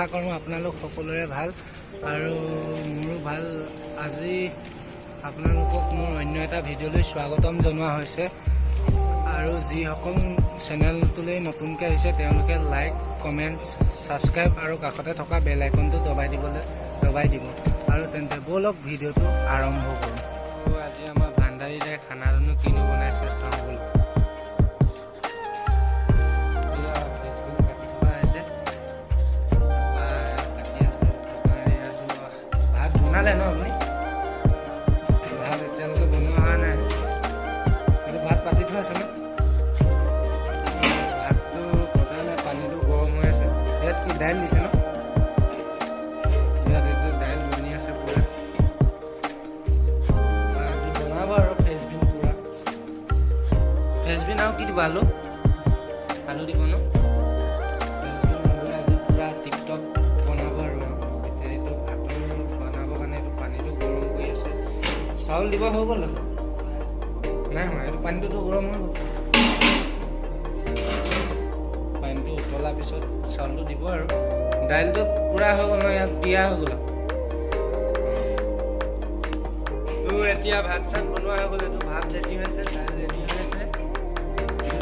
আশা কৰোঁ আপোনালোক সকলোৰে ভাল আৰু মোৰো ভাল। আজি আপোনালোকক মোৰ অন্য এটা ভিডিঅ'লৈ স্বাগতম জনোৱা হৈছে আৰু যিসকল চেনেলটোলৈ নতুনকৈ আহিছে তেওঁলোকে লাইক, কমেণ্ট, ছাবস্ক্ৰাইব আৰু কাষতে থকা বেল আইকনটো দবাই দিব আৰু তেন্তে ব'লক ভিডিঅ'টো আৰম্ভ কৰোঁ। আজি আমাৰ ভাণ্ডাৰীৰে খানাটো কিনো বনাইছে চাওঁ বোলো। বনালে ন আপুনি? ভাত এতিয়ালৈকে বনোৱা হোৱা নাই, এইটো ভাত পাতি থোৱা আছে ন? ভাতটো পতা নাই, পানীটো গৰম হৈ আছে। ইয়াত কি দাইল দিছে ন? ইয়াত এইটো দাইল বনি আছে পুৰা। আজি বনাব আৰু ফ্ৰেঞ্চবিন পুৰা। ফ্ৰেঞ্চবিন আৰু কি দিব? আলু দিব ন? ফ্ৰেঞ্চবিন আলুৰে আজি পুৰা টিপটপ বনাব আৰু। চাউল দিব হৈ গ'ল নাই হোৱা, এইটো পানীটোতো গৰম হৈ গ'ল। পানীটো উতলাৰ পিছত চাউলটো দিব আৰু দাইলটো পূৰা হৈ গ'ল ন, ইয়াক দিয়া হৈ গ'ল। এতিয়া ভাত চাত বনোৱা হৈ গ'ল। এইটো ভাত ৰেডি হৈছে, দাইল ৰেডি হৈ আছে,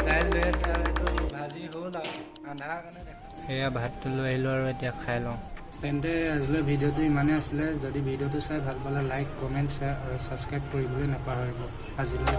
দাইল লৈ আছে আৰু এইটো ভাজি হ'ল আৰু আন্ধাৰ কাৰণে দেখা। সেয়া ভাতটো লৈ আহিলোঁ আৰু এতিয়া খাই লওঁ। তেন্তে আজিলৈ ভিডিঅ'টো ইমানেই আছিলে। যদি ভিডিঅ'টো চাই ভাল পালে লাইক, কমেণ্ট, শ্বেয়াৰ আৰু ছাবস্ক্ৰাইব কৰিবলৈ নাপাহৰিব। আজিলৈ